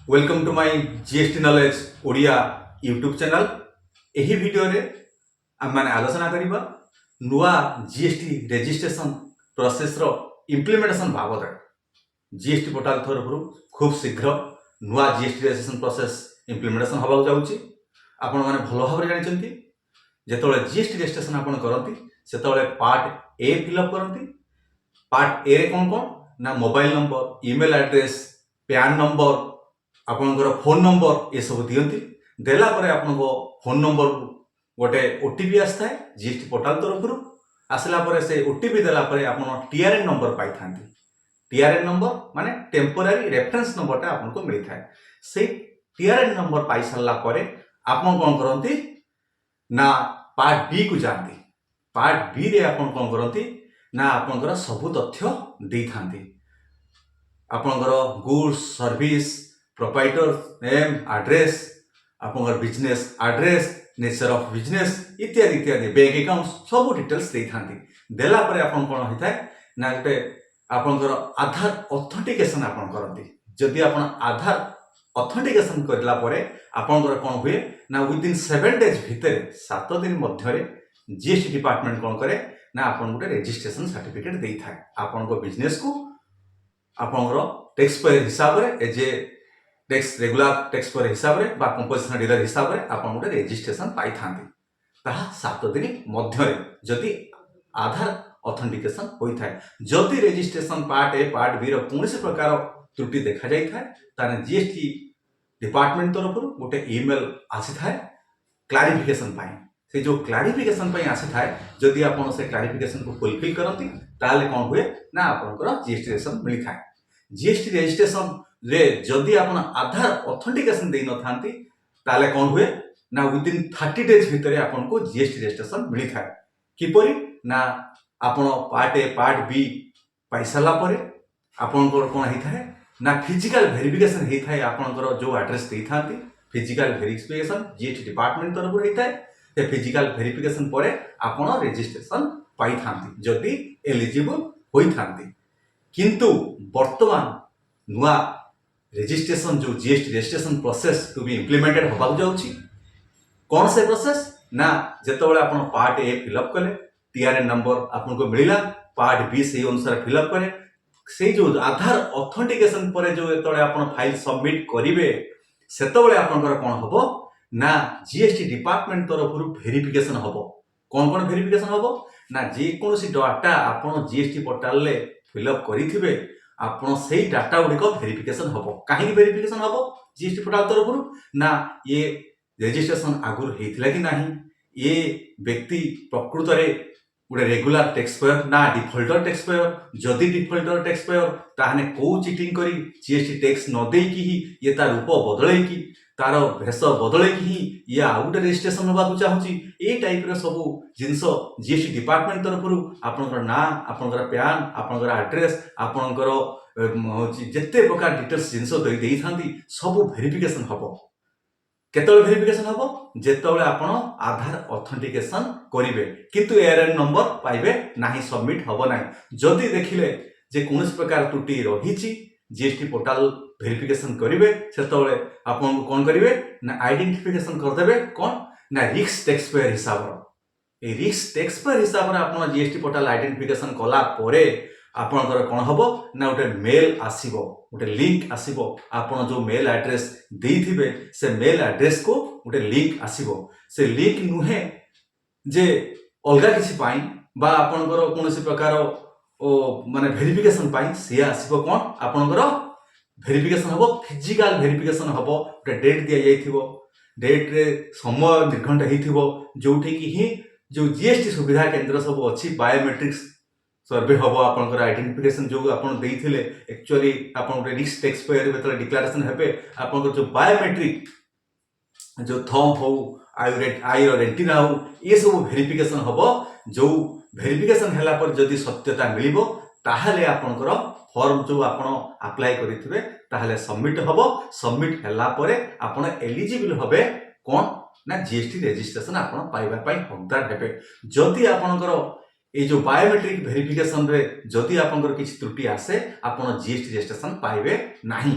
Welcome to my GST knowledge Odia YouTube channel. यही video रे आम माने आलोचना करिबा नुआ जीएसटी रजिस्ट्रेशन प्रोसेस रो इम्प्लीमेंटेशन बाबद जीएसटी पोर्टल तरफ खूब शीघ्र नुआ जीएसटी रजिस्ट्रेशन प्रोसेस इम्प्लीमेंटेशन होबा जाउची। आपण माने भलो भाबरे जानिचंती जेतोळे जीएसटी रजिस्ट्रेशन आपण करंती सेतोळे पार्ट ए फिलअप करंती। पार्ट ए रे कोन कोन ना mobile number, email address, PAN number, आपणकर फोन नंबर ये सब दियंती। देला परे आपनको फोन नंबर गोटे ओटीपी आसता है जीएसटी पोर्टल तरफ आसला परे से ओटीपी देला परे आपण टीआरएन नंबर पाई थांती। टीआरएन नंबर माने टेम्पोरारी रेफरेंस नंबरटा आपनको मिली थाए। से टीआरएन नंबर पाई सारला परे आपण कोन करंती ना पार्ट बी को जानती। पार्ट बी रे आपण कोन करंती ना आपणकर सब तथ्य देई थांती। आपणकर goods service proprietor name address आपनकर business address nature of business इत्यादि इत्यादि बैंक अकाउंट सब डिटेल्स दे थांती। देला परे आपन कोन होइथाय ना गोटे आपनकर आधार ऑथेंटिकेशन आपन करंती। जदि आपन आधार ऑथेंटिकेशन करला परे आपनकर कोन हुए ना विद इन 7 डेज भितर 7 दिन मध्यरे जीएसटी डिपार्टमेंट कोन करे ना आपन गोटे रजिस्ट्रेशन सर्टिफिकेट देई थाय। आपन को बिजनेस को आपनकर टैक्स पेयर हिसाब रे as a tax regular taxpayer हिसाब रे बा कंपोजिशन डीलर हिसाब रे आपन गोटे रजिस्ट्रेशन पाई थांती। ताहा 7 दिन मध्यरे जदि आधार ऑथेंटिकेशन होई थाय। जदि registration part A part B रो कोनोसी प्रकार त्रुटि देखा जाई थाय ताने जीएसटी डिपार्टमेंट तरफ गोटे ईमेल आसी थाय क्लैरिफिकेशन पाई। से जो क्लैरिफिकेशन पाई आसी थाय जदि आपन से क्लैरिफिकेशन को फुलफिल करंती ताले कोन हुए ना आपनकर जीएसटी रजिस्ट्रेशन मिली थाय। जीएसटी रजिस्ट्रेशन रे जदि आपन आधार ऑथेंटिकेशन देई न थांती ताले कोन हुए ना विद इन 30 डेज भितरे आपन को जीएसटी रजिस्ट्रेशन मिली थाय। किपरि ना आपन पार्ट ए पार्ट बी पैसाला परे आपन को कोन हेई थाय ना फिजिकल वेरिफिकेशन हेई थाय। आपन को जो एड्रेस देई थांती फिजिकल वेरिफिकेशन जीएसटी डिपार्टमेंट तरफ हेई थाय। ते फिजिकल वेरिफिकेशन परे आपन रजिस्ट्रेशन पाई थांती जदि एलिजिबल होई थांती। किंतु वर्तमान नुआ रजिस्ट्रेशन जो GST registration process to be implemented होबा जाउची। कौन से प्रोसेस ना जेतबेले आपण पार्ट ए फिलअप कले टीआरएन नंबर आपनको मिलिला पार्ट बी से अनुसार फिलअप करे से जो आधार ऑथेंटिकेशन परे जो जेतबेले आपण फाइल सबमिट करिवे सेतबेले आपनकर कोन होबो ना जीएसटी डिपार्टमेंट तरफ वेरिफिकेशन होबो। कोन कोन वेरिफिकेशन होबो ना जे कोनोसी डाटा आपण जीएसटी पोर्टल ले फिलअप करिथिबे आपण से डाटा गुडी को वेरिफिकेशन होबो। काहे वेरिफिकेशन होबो जीएसटी पोर्टल तरफ ना ये रजिस्ट्रेशन आगुर हेथिला कि नाही, ये व्यक्ति प्रकृत रे गोटे रेगुलर टैक्स पेयर ना डिफॉल्टर टैक्स पेयर। जदि डिफॉल्टर टैक्स पेयर ताहाने को चीटिंग करी जीएसटी टैक्स न देई कि ही ये तार रूप बदलै कि तार भेष बदलै कि ही ये आ गोटे रजिस्ट्रेशन होबा को चाहूची। ए टाइप रे सब जिंस जीएसटी डिपार्टमेंट तरफ आपनकर ना आपनकर पैन आपनकर एड्रेस आपनकर होची जत्ते प्रकार डिटेल्स जिंस देई थांती सब वेरिफिकेशन होबो। केतବେଳେ वेरिफिकेशन होबो जेतବେଳେ आपण आधार ऑथेंटिकेशन करिवे किंतु एआरएन नंबर पाइबे नाही सबमिट होबो नाही। जदि देखिले जे कोनोस प्रकार त्रुटि रहिची जीएसटी पोर्टल वेरिफिकेशन करिवे सेतବେଳେ आपण कोन करिवे ना आइडेंटिफिकेशन कर देबे कोन ना रिस्क टैक्स पेयर हिसाब रो। ए रिस्क टैक्स पेयर हिसाब रे आपण जीएसटी पोर्टल आइडेंटिफिकेशन कला परे आपनकर कोन होबो ना गोटे मेल आसीबो गोटे लिंक आसीबो। आपण जो मेल एड्रेस देइथिबे से मेल एड्रेस को गोटे लिंक आसीबो। से लिंक नुहे जे अलगा किछि पाई बा आपनकर कोनोसी प्रकार माने वेरिफिकेशन पाई से आसीबो कोन आपनकर वेरिफिकेशन होबो फिजिकल वेरिफिकेशन होबो। गोटे डेट दिया जाइथिबो डेट रे समय निर्घंट हेइथिबो जोठी कि ही जो जीएसटी सुविधा केंद्र सब अछि बायोमेट्रिक्स सर्वे होबो। आपनकर आइडेंटिफिकेशन जो आपण देइथिले एक्चुअली आपण गोटे रिस्क टैक्स पेयर बेतले डिक्लेरेशन हेबे आपनकर जो बायोमेट्रिक जो थंब हो आई रेटिना हो ये सब वेरिफिकेशन होबो। जो वेरिफिकेशन हैला पर जदि सत्यता मिलिबो ताहाले आपनकर फॉर्म जो आपण अप्लाई करिथिबे ताहाले सबमिट होबो। सबमिट हैला परे आपण एलिजिबल होबे कोन ना जीएसटी रजिस्ट्रेशन आपण पाइबा पई हकदार हेबे। जदि आपनकर ये जो बायोमेट्रिक वेरिफिकेशन रे जदि आपनकर किछि त्रुटि आसे आपण जीएसटी रजिस्ट्रेशन पाइबे नाही।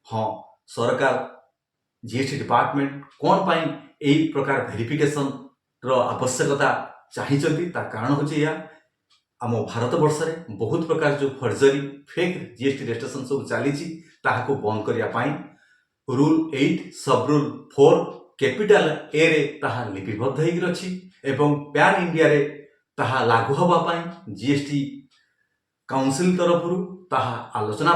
हाँ सरकार जीएसटी डिपार्टमेंट कौन पाई यही प्रकार वेरिफिकेशन रो आवश्यकता चाहिए कारण हूँ या आम भारत वर्ष में बहुत प्रकार जो फर्जरी फेक जीएसटी रजिस्ट्रेशन सब चली बंद करने रूल 8 सब रूल 4 कैपिटल ए रे ताहा लिपिबद्ध होकर अच्छी एवं पैन इंडिया रे ताहा लागू होगापाई जीएसटी काउंसिल तरफ ताहा आलोचना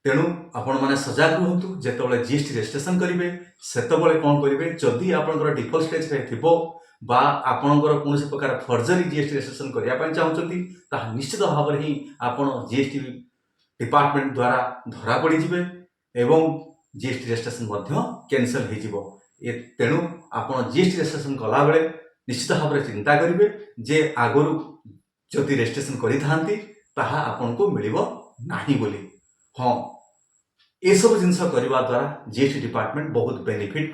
तेणु आपण मैंने सजग रुहतु जिते जीएसटी रजिस्ट्रेशन करेंगे से कौन करेंगे जदि आपंकर डिफल्ट स्टेज रे थिबो बा आपणकर कौन प्रकार फर्जरी जीएसटी रजिस्ट्रेशन करने चाहते ताहा निश्चित भाव में ही आपण जीएसटी डिपार्टमेंट द्वारा धरा पड़े एवं जीएसटी रजिस्ट्रेशन कैंसल हो तेणु आपण जीएसटी रजिस्ट्रेशन कला बेले निश्चित भाव में चिंता करेंगे जे आगु जदि रजिस्ट्रेशन करी ताहा आपन को मिलिबो नाही बोली हाँ ये सब जिनस करने द्वारा जीएसटी डिपार्टमेंट बहुत बेनिफिट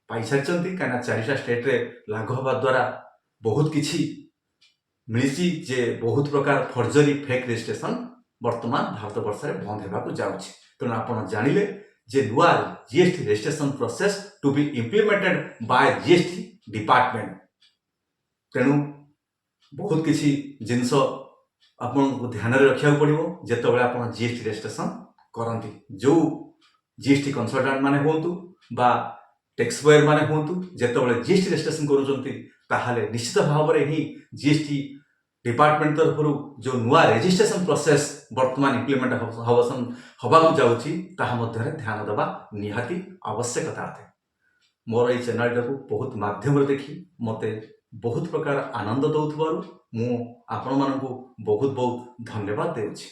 पाई सारी कहीं 4टा स्टेट रे लागू होगा द्वारा बहुत किछि मिली जे बहुत प्रकार फर्जरी फेक रजिस्ट्रेशन वर्तमान भारत वर्ष में बंद होगा जाऊँगी तेणु आप जानिले जे नुआ GST registration process to be implemented by GST department तेणु बहुत किछि जिनस आपको ध्यान रखा पड़ो जिते आप जीएसटी रजिस्ट्रेशन करती जो जीएसटी कंसल्टेंट माने होंतु बा टैक्स पेयर माने होंतु जिते जीएसटी रजिस्ट्रेशन करुँचे निश्चित भाव में ही जीएसटी डिपार्टमेंट तरफ जो नुआ रजिस्ट्रेशन प्रोसेस वर्तमान इम्प्लीमेंट होगा जाऊँगी ध्यान देवा निहाती आवश्यकता है मोर ये चैनल को बहुत माध्यम देखी मते बहुत प्रकार आनंद दौथबारु मु आपण मानकु बहुत बहुत धन्यवाद देउछि।